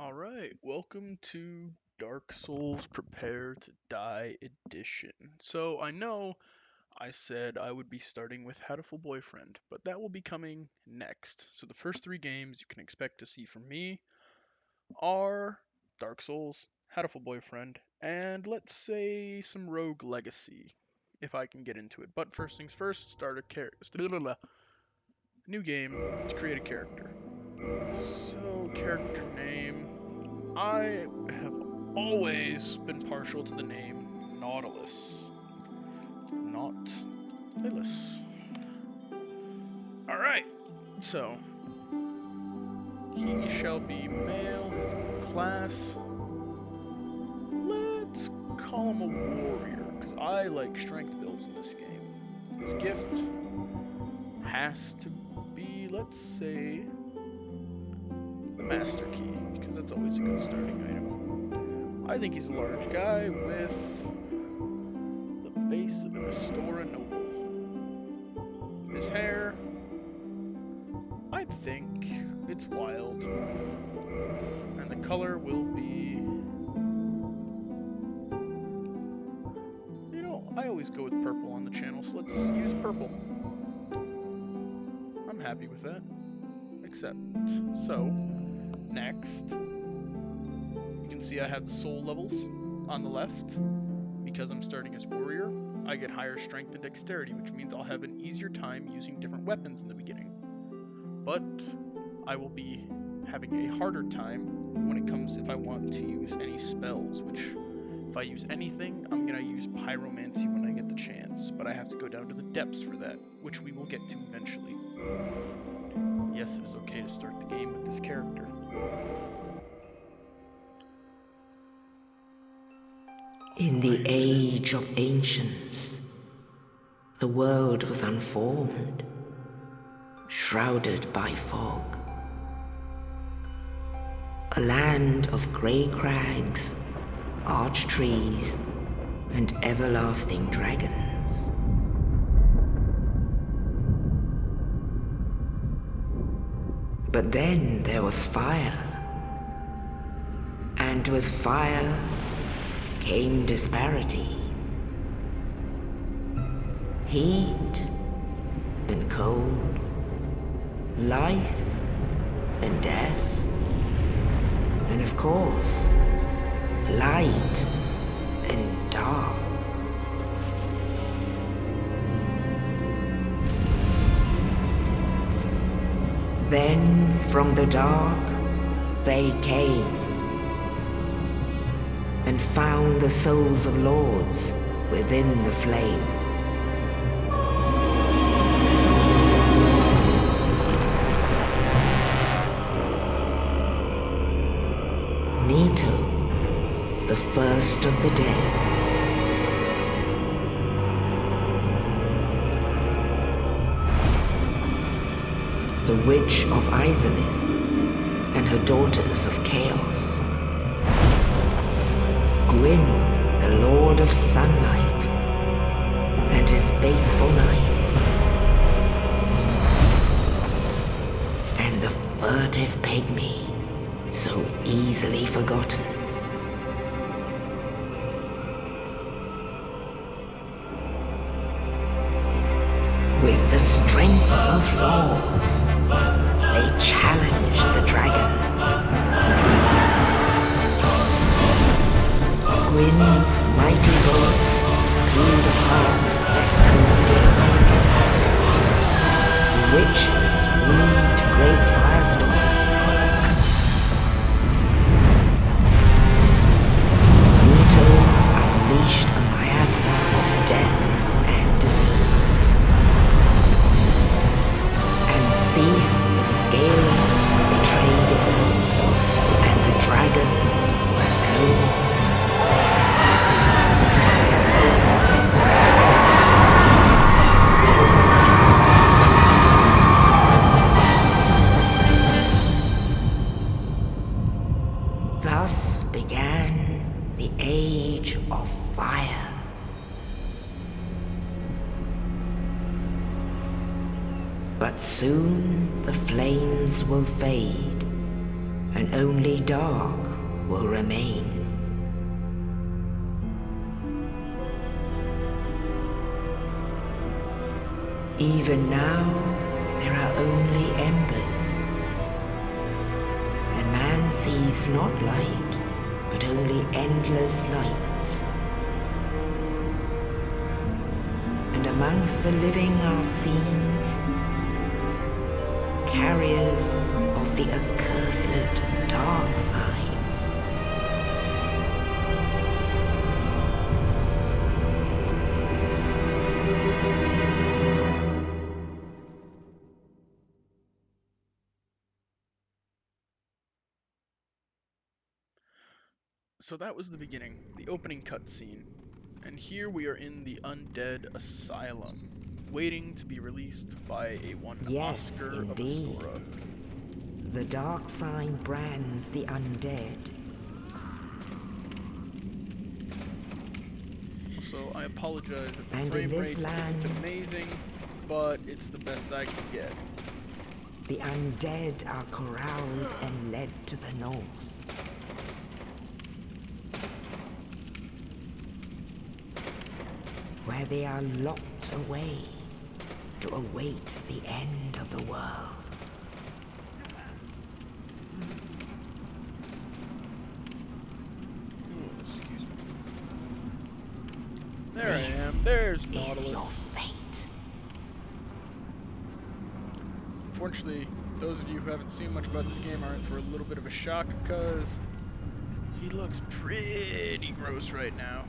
Alright, welcome to Dark Souls Prepare to Die Edition. So, I know I said I would be starting with Hatoful Boyfriend, but that will be coming next. So, the first three games you can expect to see from me are Dark Souls, Hatoful Boyfriend, and let's say some Rogue Legacy, if I can get into it. But first things first, start a new game to create a character. So, character name. I have always been partial to the name Nautilus, not Lilith. Alright, so he shall be male, his class. Let's call him a warrior, because I like strength builds in this game. His gift has to be, let's say, the Master Key, because that's always a good starting item. I think he's a large guy with the face of an Astora noble. His hair, I think it's wild. And the color will be... I always go with purple on the channel, so let's use purple. I'm happy with that. Accept. So, next, you can see I have the soul levels on the left. Because I'm starting as warrior, I get higher strength and dexterity, which means I'll have an easier time using different weapons in the beginning. But I will be having a harder time when it comes if I want to use any spells, which if I use anything, I'm going to use pyromancy when I get the chance, but I have to go down to the depths for that, which we will get to eventually. Yes, it is okay to start the game with this character. In the age of ancients, the world was unformed, shrouded by fog. A land of grey crags, arch trees, and everlasting dragons. But then there was fire, and with fire came disparity. Heat and cold, life and death, and of course, light and dark. Then from the dark they came and found the souls of lords within the flame. Nito, the first of the dead. The Witch of Izalith and her daughters of Chaos. Gwyn, the Lord of Sunlight, and his faithful knights. And the furtive pygmy, so easily forgotten. With the strength of lords, they challenged the dragons. Gwyn's mighty bullets peeled apart their stone skills. Witches weaved great firestorms. Nito unleashed a miasma of death and disease. And Seath, the Scaleless, betrayed his own, and the dragons were no more. Thus began the Age of Fire. But soon the flames will fade, and only dark will remain. Even now, there are only embers, and man sees not light, but only endless nights. And amongst the living are seen carriers of the accursed dark side. So that was the beginning, the opening cutscene. And here we are in the undead asylum, waiting to be released by a one Yes, Oscar of indeed. Asura. The dark sign brands the undead. So I apologize if the And in frame this rate land- isn't amazing, but it's the best I can get. The undead are corralled and led to the north. Where they are locked away to await the end of the world. Ooh, excuse me. There I This am. There's is your Nautilus. fate. Unfortunately, those of you who haven't seen much about this game are in for a little bit of a shock because he looks pretty gross right now.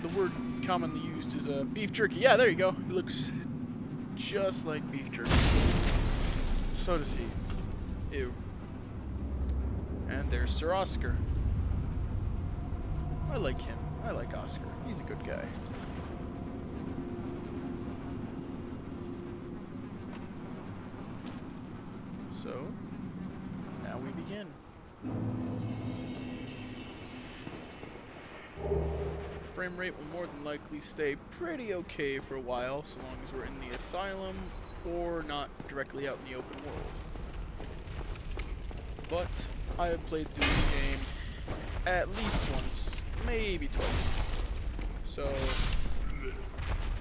The word commonly used is beef jerky. Yeah, there you go. He looks just like beef jerky. So does he. Ew. And there's Sir Oscar. I like him. I like Oscar. He's a good guy. So, now we begin. Frame rate will more than likely stay pretty okay for a while, so long as we're in the asylum or not directly out in the open world. But I have played through the game at least once, maybe twice. So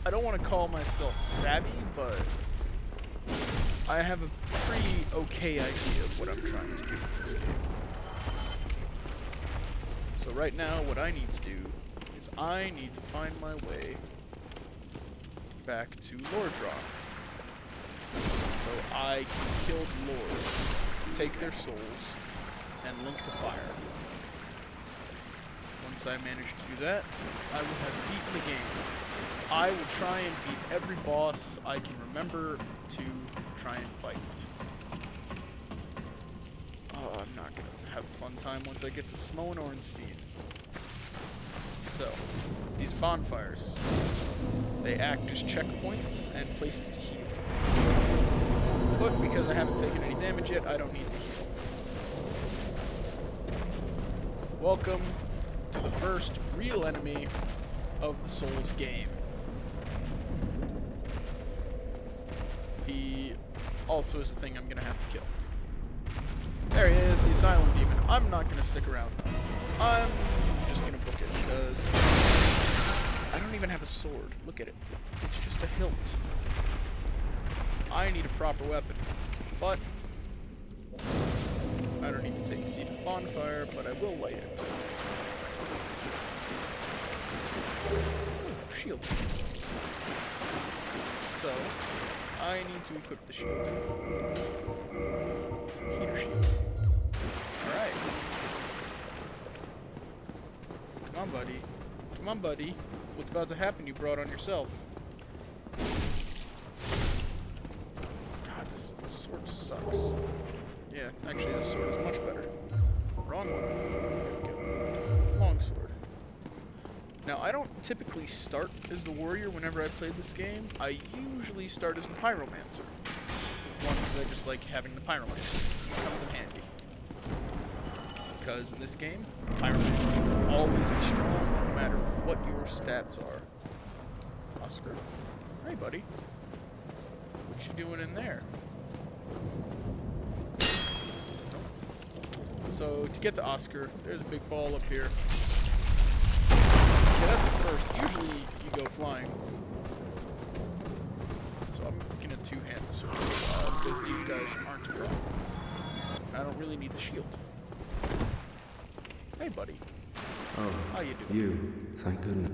I don't want to call myself savvy, but I have a pretty okay idea of what I'm trying to do in this game. So right now, what I need to do is I need to find my way back to Lordran. So I can kill the lords, take their souls, and link the fire. Once I manage to do that, I will have beaten the game. I will try and beat every boss I can remember to try and fight. Oh, I'm not gonna have a fun time once I get to Smo and Ornstein. So, these bonfires, they act as checkpoints and places to heal. But because I haven't taken any damage yet, I don't need to heal. Welcome to the first real enemy of the Souls game. He also is a thing I'm gonna have to kill. There he is, the Asylum Demon. I'm not gonna stick around though. I'm just gonna book it because I don't even have a sword. Look at it. It's just a hilt. I need a proper weapon, but I don't need to take a seat at the bonfire, but I will light it. Ooh, shield. So, I need to equip the shield. Heater shield. Alright. Come on, buddy. Come on, buddy. What's about to happen you brought on yourself? God, this sword sucks. Yeah, actually this sword is much better. Wrong one. There we go. Longsword. Now, I don't typically start as the warrior whenever I play this game. I usually start as the pyromancer. One, because I just like having the pyromancer. It comes in handy. Because in this game, pyromancer will always be strong, no matter what your stats are. Oscar. Hey, buddy. What you doing in there? So to get to Oscar, there's a big ball up here. Yeah, that's a first. Usually you go flying. So I'm gonna two-hand the sword because these guys aren't prone. I don't really need the shield. Hey, buddy. Oh, how you doing? You, thank goodness.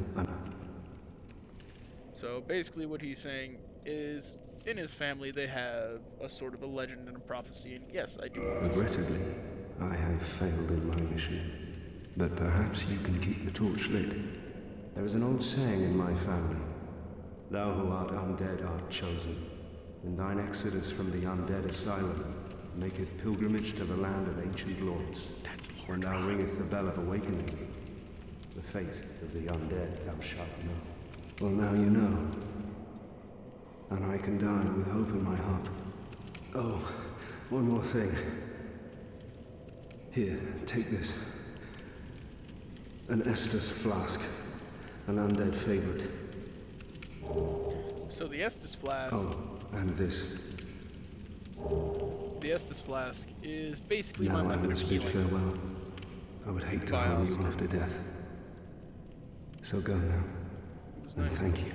So basically what he's saying is, in his family they have a sort of a legend and a prophecy, and yes, I do want to. Regrettably, I have failed in my mission, but perhaps you can keep the torch lit. There is an old saying in my family, thou who art undead art chosen, and thine exodus from the undead asylum maketh pilgrimage to the land of ancient lords. That's Lordran. When thou ringeth the bell of awakening, the fate of the undead thou shalt know. Well, now you know, and I can die with hope in my heart. Oh, one more thing. Here, take this. An Estus flask, an undead favorite. So the Estus flask. Oh, and this. The Estus flask is basically Now my I method of must bid healing. farewell. I would hate to Goodbye, harm you Oscar. after death. So go now, It was and nice. thank you.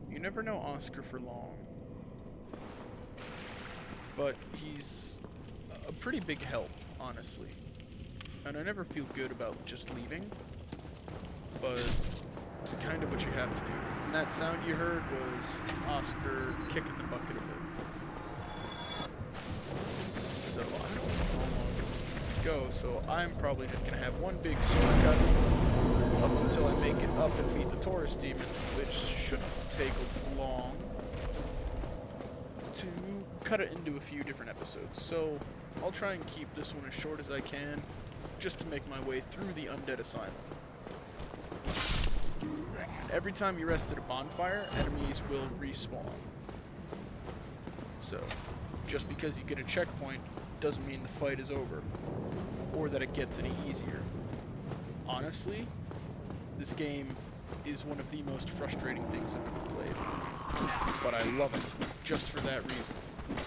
You never know Oscar for long. But he's a pretty big help, honestly. And I never feel good about just leaving. But it's kind of what you have to do. And that sound you heard was Oscar kicking the bucket a bit. So I don't know how long to go, so I'm probably just gonna have one big sword cut up until I make it up and beat the Taurus demon, which shouldn't take long to cut it into a few different episodes. So I'll try and keep this one as short as I can, just to make my way through the Undead Asylum. And every time you rest at a bonfire, enemies will respawn. So, just because you get a checkpoint doesn't mean the fight is over, or that it gets any easier. Honestly, this game is one of the most frustrating things I've ever played, but I love it just for that reason.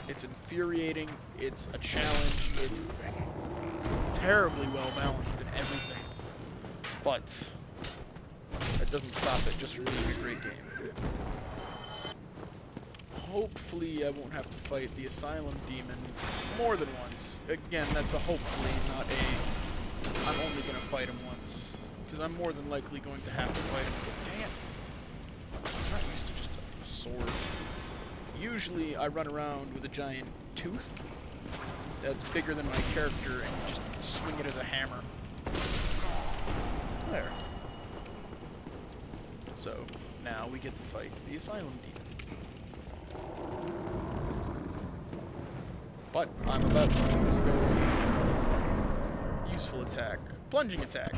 It's infuriating, it's a challenge, it's terribly well balanced in everything, but that doesn't stop it just from being a great game. Hopefully I won't have to fight the Asylum demon more than once. Again, that's a hopefully, not a I'm only going to fight him once. Because I'm more than likely going to have to fight him. But dang it. I'm not used to just a sword. Usually I run around with a giant tooth that's bigger than my character and just swing it as a hammer. There. So, now we get to fight the Asylum demon. But I'm about to use a very useful attack. Plunging attack.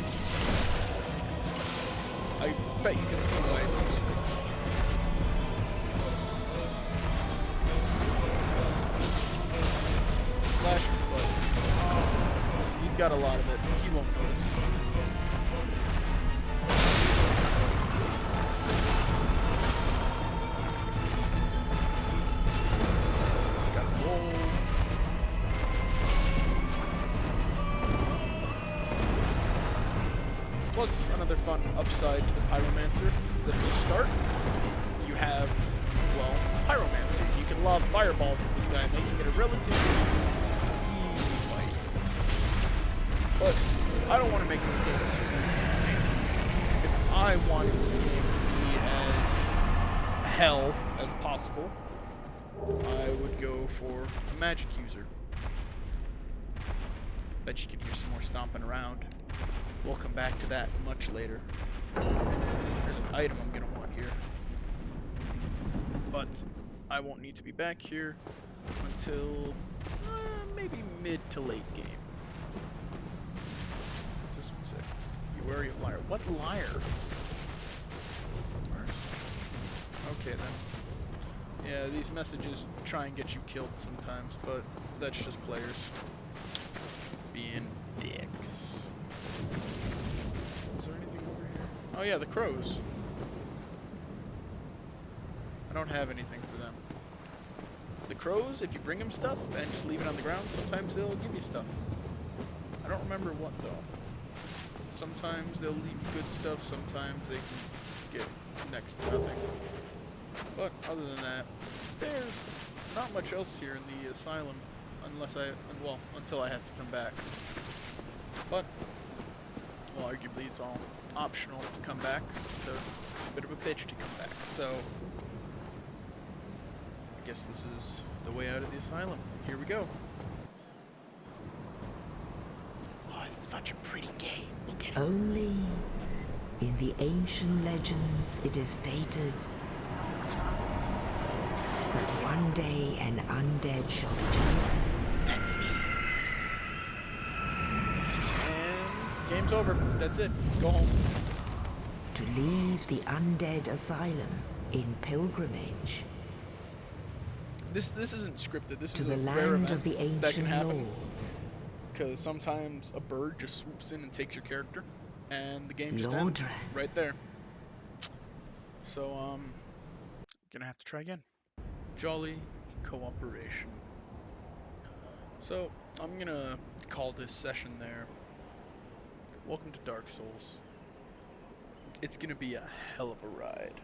I bet you can see why it's useful. Slash his butt. He's got a lot of it. He won't notice. Plus, another fun upside to the Pyromancer is that if you start, you have, well, Pyromancer. You can lob fireballs at this guy, making it a relatively easy fight. But I don't want to make this game super easy. If I wanted this game to be as hell as possible, I would go for a magic user. Bet you can hear some more stomping around. We'll come back to that much later. There's an item I'm gonna want here. But I won't need to be back here until maybe mid to late game. What's this one say? You wary of liar. What liar? Okay then. Yeah, these messages try and get you killed sometimes, but that's just players being dicks. Is there anything over here? Oh yeah, the crows. I don't have anything for them. The crows, if you bring them stuff and just leave it on the ground, sometimes they'll give you stuff. I don't remember what though. Sometimes they'll leave you good stuff, sometimes they can get next to nothing. But other than that, there's not much else here in the asylum, until I have to come back. But, well, arguably it's all optional to come back, because it's a bit of a bitch to come back. So, I guess this is the way out of the asylum. Here we go. Oh, it's such a pretty game. Look at it. Only in the ancient legends it is stated that one day an undead shall be chosen. That's me. And game's over. That's it. Go home. To leave the undead asylum in pilgrimage This isn't scripted. This to is the a rare land event of the that can ancient happen. lords. Because sometimes a bird just swoops in and takes your character, and the game just ends Lordran. right there. So, gonna have to try again. Jolly cooperation. So, I'm gonna call this session there. Welcome to Dark Souls. It's gonna be a hell of a ride.